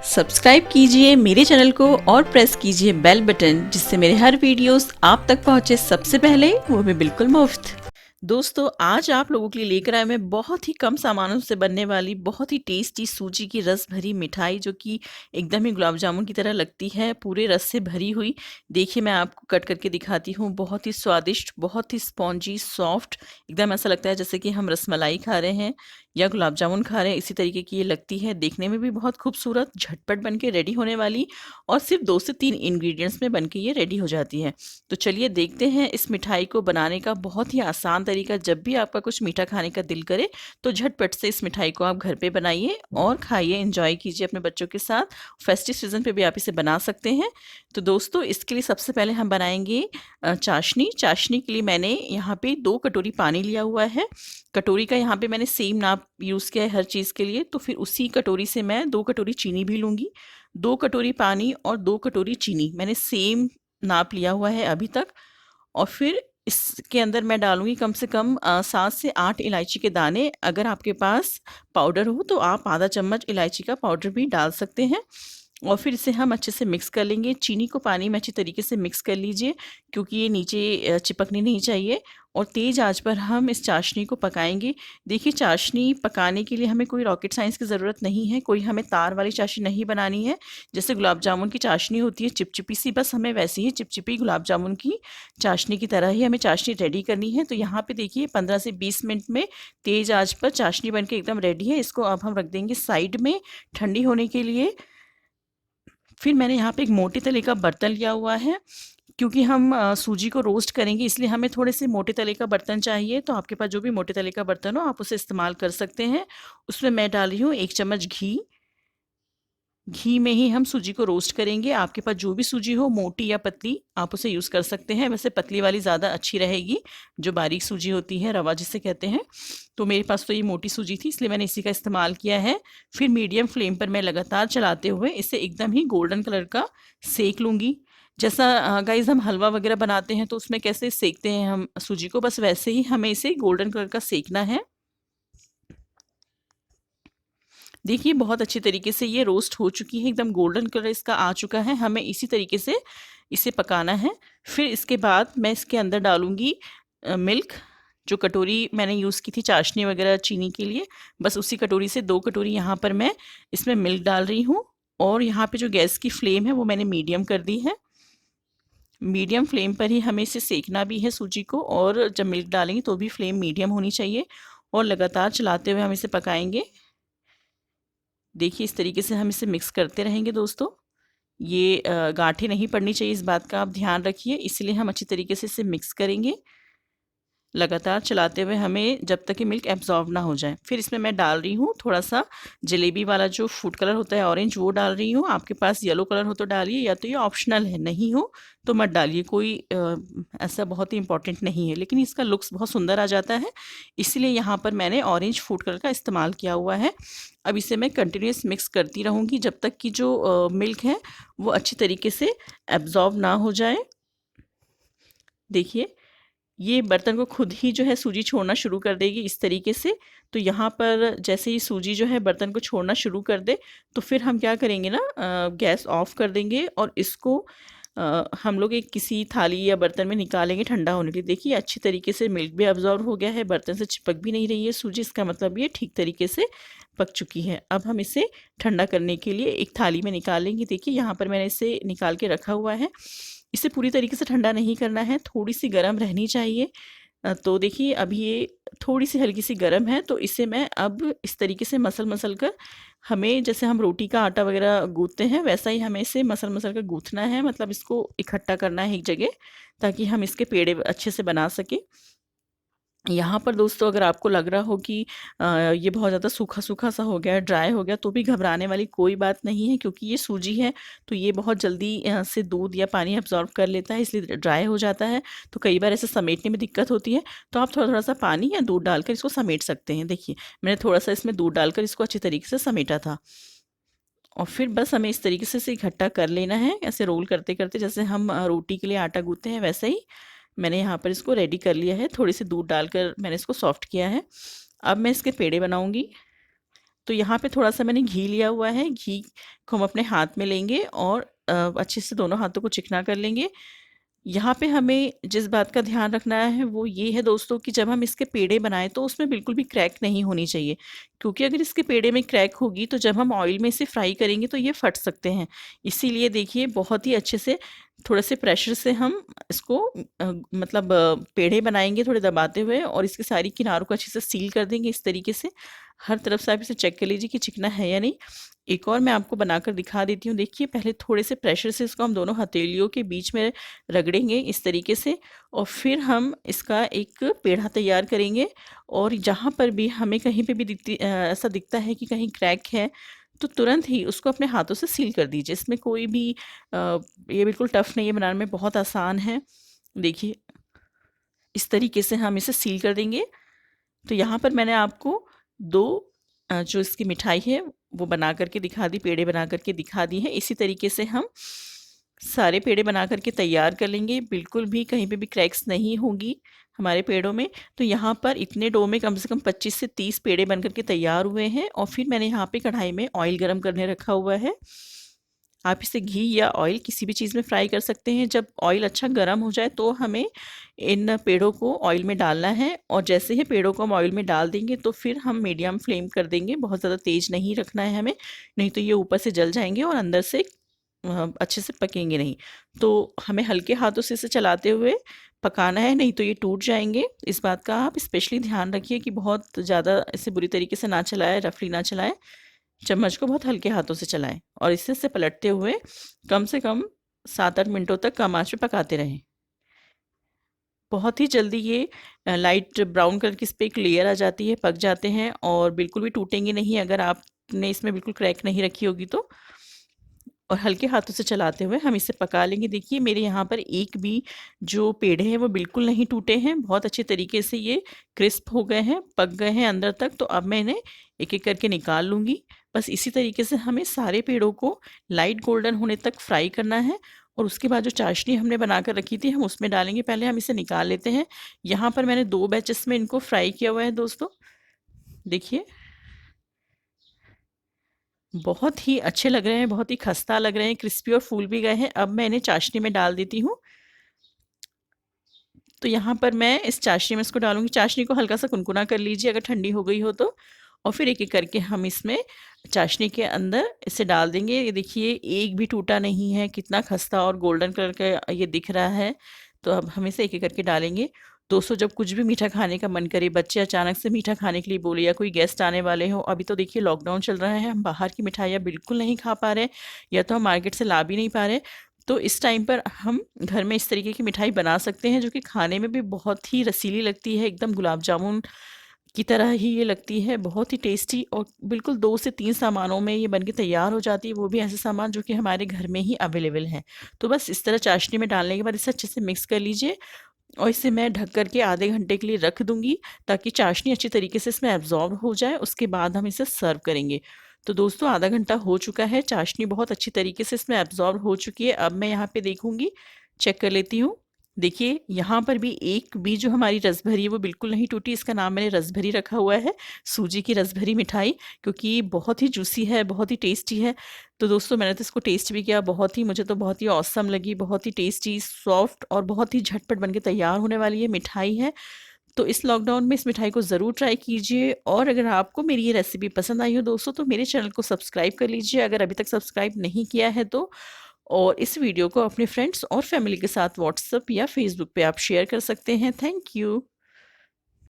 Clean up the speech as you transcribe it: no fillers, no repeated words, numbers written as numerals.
Subscribe कीजिए मेरे channel को और प्रेस कीजिए बेल बटन, जिससे मेरे हर वीडियोस आप तक पहुंचे सबसे पहले, वो भी बिल्कुल मुफ्त। दोस्तों, आज आप लोगों के लिए लेकर आया मैं बहुत ही कम सामानों से बनने वाली बहुत ही टेस्टी सूजी की रस भरी मिठाई, जो कि एकदम ही गुलाब जामुन की तरह लगती है, पूरे रस से भरी हुई। देखिए, मैं आपको कट करके दिखाती हूँ। बहुत ही स्वादिष्ट, बहुत ही स्पॉन्जी, सॉफ्ट, एकदम ऐसा लगता है जैसे कि हम रसमलाई खा रहे हैं या गुलाब जामुन खा रहे हैं, इसी तरीके की ये लगती है। देखने में भी बहुत खूबसूरत, झटपट बन के रेडी होने वाली, और सिर्फ 2 से 3 इंग्रेडिएंट्स में बन के ये रेडी हो जाती है। तो चलिए देखते हैं इस मिठाई को बनाने का बहुत ही आसान तरीका। जब भी आपका कुछ मीठा खाने का दिल करे तो झटपट से इस मिठाई को आप घर पे बनाइए और खाइए, एंजॉय कीजिए अपने बच्चों के साथ। फेस्टिव सीजन पे भी आप इसे बना सकते हैं। तो दोस्तों, इसके लिए सबसे पहले हम बनाएंगे चाशनी। चाशनी के लिए मैंने यहाँ पे 2 कटोरी पानी लिया हुआ है। कटोरी का यहाँ पे मैंने सेम नाप यूज़ किया है हर चीज़ के लिए। तो फिर उसी कटोरी से मैं 2 कटोरी चीनी भी लूँगी। 2 कटोरी पानी और 2 कटोरी चीनी मैंने सेम नाप लिया हुआ है अभी तक। और फिर इसके अंदर मैं डालूँगी कम से कम 7 से 8 इलायची के दाने। अगर आपके पास पाउडर हो तो आप आधा चम्मच इलायची का पाउडर भी डाल सकते हैं। और फिर इसे हम अच्छे से मिक्स कर लेंगे। चीनी को पानी में अच्छी तरीके से मिक्स कर लीजिए, क्योंकि ये नीचे चिपकनी नहीं चाहिए। और तेज़ आंच पर हम इस चाशनी को पकाएंगे। देखिए, चाशनी पकाने के लिए हमें कोई रॉकेट साइंस की ज़रूरत नहीं है, कोई हमें तार वाली चाशनी नहीं बनानी है। जैसे गुलाब जामुन की चाशनी होती है चिपचिपी सी, बस हमें वैसी ही चिपचिपी गुलाब जामुन की चाशनी की तरह ही हमें चाशनी रेडी करनी है। तो यहाँ पे देखिए 15 से 20 मिनट में तेज़ आंच पर चाशनी बनके एकदम रेडी है। इसको अब हम रख देंगे साइड में ठंडी होने के लिए। फिर मैंने यहाँ पे एक मोटे तले का बर्तन लिया हुआ है, क्योंकि हम सूजी को रोस्ट करेंगे, इसलिए हमें थोड़े से मोटे तले का बर्तन चाहिए। तो आपके पास जो भी मोटे तले का बर्तन हो आप उसे इस्तेमाल कर सकते हैं। उसमें मैं डाल रही हूँ 1 चम्मच घी। घी में ही हम सूजी को रोस्ट करेंगे। आपके पास जो भी सूजी हो, मोटी या पतली, आप उसे यूज़ कर सकते हैं। वैसे पतली वाली ज़्यादा अच्छी रहेगी, जो बारीक सूजी होती है, रवा जिसे कहते हैं। तो मेरे पास तो ये मोटी सूजी थी, इसलिए मैंने इसी का इस्तेमाल किया है। फिर मीडियम फ्लेम पर मैं लगातार चलाते हुए इसे एकदम ही गोल्डन कलर का सेक लूँगी। जैसा गाइज़ हम हलवा वगैरह बनाते हैं तो उसमें कैसे सेकते हैं हम सूजी को, बस वैसे ही हमें इसे गोल्डन कलर का सेकना है। देखिए, बहुत अच्छी तरीके से ये रोस्ट हो चुकी है, एकदम गोल्डन कलर इसका आ चुका है। हमें इसी तरीके से इसे पकाना है। फिर इसके बाद मैं इसके अंदर डालूँगी मिल्क। जो कटोरी मैंने यूज़ की थी चाशनी वगैरह चीनी के लिए, बस उसी कटोरी से 2 कटोरी यहाँ पर मैं इसमें मिल्क डाल रही हूँ। और यहाँ पे जो गैस की फ्लेम है वो मैंने मीडियम कर दी है। मीडियम फ्लेम पर ही हमें इसे सेकना भी है सूजी को, और जब मिल्क डालेंगे तो भी फ्लेम मीडियम होनी चाहिए। और लगातार चलाते हुए हम इसे पकाएँगे। देखिए, इस तरीके से हम इसे मिक्स करते रहेंगे दोस्तों। ये गाँठें नहीं पड़नी चाहिए, इस बात का आप ध्यान रखिए, इसलिए हम अच्छी तरीके से इसे मिक्स करेंगे। लगातार चलाते हुए हमें, जब तक कि मिल्क एब्ज़ॉर्ब ना हो जाए। फिर इसमें मैं डाल रही हूँ थोड़ा-सा जलेबी वाला जो फूड कलर होता है ऑरेंज, वो डाल रही हूँ। आपके पास येलो कलर हो तो डालिए, या तो ये ऑप्शनल है, नहीं हो तो मत डालिए। कोई ऐसा बहुत ही इम्पोर्टेंट नहीं है, लेकिन इसका लुक्स बहुत सुंदर आ जाता है, इसलिए यहाँ पर मैंने ऑरेंज फूड कलर का इस्तेमाल किया हुआ है। अब इसे मैं कंटिन्यूअस मिक्स करती रहूँगी जब तक कि जो मिल्क है वो अच्छी तरीके से एब्ज़ॉर्ब ना हो जाए। देखिए, ये बर्तन को खुद ही जो है सूजी छोड़ना शुरू कर देगी इस तरीके से। तो यहाँ पर जैसे ही सूजी जो है बर्तन को छोड़ना शुरू कर दे, तो फिर हम क्या करेंगे ना, गैस ऑफ कर देंगे और इसको हम लोग एक किसी थाली या बर्तन में निकालेंगे ठंडा होने के लिए। देखिए, अच्छी तरीके से मिल्क भी अब्ज़ॉर्ब हो गया है, बर्तन से चिपक भी नहीं रही है सूजी, इसका मतलब ये ठीक तरीके से पक चुकी है। अब हम इसे ठंडा करने के लिए एक थाली में निकालेंगे। देखिए, यहाँ पर मैंने इसे निकाल के रखा हुआ है। इसे पूरी तरीके से ठंडा नहीं करना है, थोड़ी-सी गरम रहनी चाहिए। तो देखिए, अभी ये थोड़ी-सी हल्की-सी गरम है, तो इसे मैं अब इस तरीके से मसल-मसल कर, हमें जैसे हम रोटी का आटा वगैरह गूँथते हैं, वैसा ही हमें इसे मसल-मसल कर गूँथना है। मतलब इसको इकट्ठा करना है एक जगह, ताकि हम इसके पेड़े अच्छे से बना सकें। यहाँ पर दोस्तों, अगर आपको लग रहा हो कि ये बहुत ज़्यादा सूखा-सूखा सा हो गया है, ड्राई हो गया, तो भी घबराने वाली कोई बात नहीं है, क्योंकि ये सूजी है, तो ये बहुत जल्दी से दूध या पानी अब्ज़ॉर्ब कर लेता है, इसलिए ड्राई हो जाता है। तो कई बार ऐसे समेटने में दिक्कत होती है, तो आप थोड़ा-थोड़ा सा पानी या दूध डालकर इसको समेट सकते हैं। देखिए, मैंने थोड़ा-सा इसमें दूध डालकर इसको अच्छी तरीके से समेटा था। और फिर बस हमें इस तरीके से इसे इकट्ठा कर लेना है, ऐसे रोल करते-करते, जैसे हम रोटी के लिए आटा गूँथते हैं वैसे ही। मैंने यहाँ पर इसको रेडी कर लिया है, थोड़ी सी दूध डालकर मैंने इसको सॉफ्ट किया है। अब मैं इसके पेड़े बनाऊँगी। तो यहाँ पे थोड़ा-सा मैंने घी लिया हुआ है, घी को हम अपने हाथ में लेंगे और अच्छे से दोनों हाथों को चिकना कर लेंगे। यहाँ पे हमें जिस बात का ध्यान रखना है वो ये है दोस्तों कि जब हम इसके पेड़े बनाएँ तो उसमें बिल्कुल भी क्रैक नहीं होनी चाहिए। क्योंकि अगर इसके पेड़े में क्रैक होगी तो जब हम ऑयल में इसे फ्राई करेंगे तो ये फट सकते हैं। इसीलिए देखिए बहुत ही अच्छे से थोड़े से प्रेशर से हम इसको मतलब पेड़े बनाएँगे थोड़े दबाते हुए और इसकी सारी किनारों को अच्छे से सील कर देंगे इस तरीके से। हर तरफ से आप इसे चेक कर लीजिए कि चिकना है या नहीं। एक और मैं आपको बनाकर दिखा देती हूँ। देखिए पहले थोड़े से प्रेशर से इसको हम दोनों हथेलियों के बीच में रगड़ेंगे इस तरीके से और फिर हम इसका एक पेड़ा तैयार करेंगे और जहाँ पर भी हमें कहीं पे भी ऐसा दिखता है कि कहीं क्रैक है तो तुरंत ही उसको अपने हाथों से सील कर दीजिए। इसमें कोई भी ये बिल्कुल टफ नहीं है, बनाने में बहुत आसान है। देखिए इस तरीके से हम इसे सील कर देंगे। तो यहाँ पर मैंने आपको 2 जो इसकी मिठाई है वो बना कर के दिखा दी, पेड़े बना कर के दिखा दी हैं। इसी तरीके से हम सारे पेड़े बना कर के तैयार कर लेंगे। बिल्कुल भी कहीं पे भी क्रैक्स नहीं होंगी हमारे पेड़ों में। तो यहाँ पर इतने डो में कम से कम 25 से 30 पेड़े बन कर के तैयार हुए हैं और फिर मैंने यहाँ पे कढ़ाई में ऑयल गरम करने रखा हुआ है। आप इसे घी या ऑयल किसी भी चीज़ में फ्राई कर सकते हैं। जब ऑयल अच्छा गरम हो जाए तो हमें इन पेड़ों को ऑयल में डालना है और जैसे ही पेड़ों को हम ऑयल में डाल देंगे तो फिर हम मीडियम फ्लेम कर देंगे। बहुत ज़्यादा तेज़ नहीं रखना है हमें, नहीं तो ये ऊपर से जल जाएँगे और अंदर से अच्छे से पकेंगे नहीं। तो हमें हल्के हाथों से इसे चलाते हुए पकाना है, नहीं तो ये टूट जाएँगे। इस बात का आप स्पेशली ध्यान रखिए कि बहुत ज़्यादा इसे बुरी तरीके से ना चलाएँ, रफली ना चलाएँ। चम्मच को बहुत हल्के हाथों से चलाएँ और इसे पलटते हुए कम से कम 7-8 मिनटों तक कम आँच पे पकाते रहें। बहुत ही जल्दी ये लाइट ब्राउन कलर की इस पे एक लेयर आ जाती है, पक जाते हैं और बिल्कुल भी टूटेंगे नहीं अगर आपने इसमें बिल्कुल क्रैक नहीं रखी होगी तो। और हल्के हाथों से चलाते हुए हम इसे पका लेंगे। देखिए मेरे यहाँ पर एक भी जो पेड़े हैं वो बिल्कुल नहीं टूटे हैं, बहुत अच्छे तरीके से ये क्रिस्प हो गए हैं, पक गए हैं अंदर तक। तो अब मैं इन्हें एक-एक करके निकाल लूँगी। बस इसी तरीके से हमें सारे पेड़ों को लाइट गोल्डन होने तक फ्राई करना है और उसके बाद जो चाशनी हमने बनाकर रखी थी हम उसमें डालेंगे। पहले हम इसे निकाल लेते हैं। यहाँ पर मैंने 2 बैचेस में इनको फ्राई किया हुआ है दोस्तों। देखिए बहुत ही अच्छे लग रहे हैं, बहुत ही खस्ता लग रहे हैं, क्रिस्पी और फूल भी गए हैं। अब मैं इन्हें चाशनी में डाल देती हूँ। तो यहाँ पर मैं इस चाशनी में इसको डालूँगी। चाशनी को हल्का-सा कुनकुना कर लीजिए अगर ठंडी हो गई हो तो। और फिर एक-एक करके हम इसमें चाशनी के अंदर इसे डाल देंगे। ये देखिए एक भी टूटा नहीं है, कितना खस्ता और गोल्डन कलर का ये दिख रहा है। तो अब हम इसे एक-एक करके डालेंगे। दोस्तों जब कुछ भी मीठा खाने का मन करे, बच्चे अचानक से मीठा खाने के लिए बोले या कोई गेस्ट आने वाले हों, अभी तो देखिए लॉकडाउन चल रहा है, हम बाहर की मिठाइयाँ बिल्कुल नहीं खा पा रहे या तो हम मार्केट से ला भी नहीं पा रहे। तो इस टाइम पर हम घर में इस तरीके की मिठाई बना सकते हैं जो कि खाने में भी बहुत ही रसीली लगती है, एकदम गुलाब जामुन की तरह ही ये लगती है, बहुत ही टेस्टी और बिल्कुल 2 से 3 सामानों में ये बन के तैयार हो जाती है, वो भी ऐसे सामान जो कि हमारे घर में ही अवेलेबल हैं। तो बस इस तरह चाशनी में डालने के बाद इसे अच्छे से मिक्स कर लीजिए और इसे मैं ढक कर के आधे घंटे के लिए रख दूँगी ताकि चाशनी अच्छी तरीके से इसमें एब्ज़ॉर्ब हो जाए, उसके बाद हम इसे सर्व करेंगे। तो दोस्तों आधा घंटा हो चुका है, चाशनी बहुत अच्छी तरीके से इसमें एब्ज़ॉर्ब हो चुकी है। अब मैं यहाँ पे देखूँगी, चेक कर लेती हूँ। देखिए यहाँ पर भी एक भी जो हमारी रसभरी है वो बिल्कुल नहीं टूटी, इसका नाम मैंने रसभरी रखा हुआ है, सूजी की रसभरी मिठाई क्योंकि बहुत ही जूसी है, बहुत ही टेस्टी है। तो दोस्तों मैंने तो इसको टेस्ट भी किया, बहुत ही मुझे तो बहुत ही ऑसम लगी, बहुत ही टेस्टी, सॉफ्ट और बहुत ही झटपट बन के तैयार होने वाली ये मिठाई है। तो इस लॉकडाउन में इस मिठाई को ज़रूर ट्राई कीजिए और अगर आपको मेरी ये रेसिपी पसंद आई हो दोस्तों तो मेरे चैनल को सब्सक्राइब कर लीजिए अगर अभी तक सब्सक्राइब नहीं किया है तो। और इस वीडियो को अपने फ्रेंड्स और फैमिली के साथ व्हाट्सएप या फेसबुक पे आप शेयर कर सकते हैं। Thank you.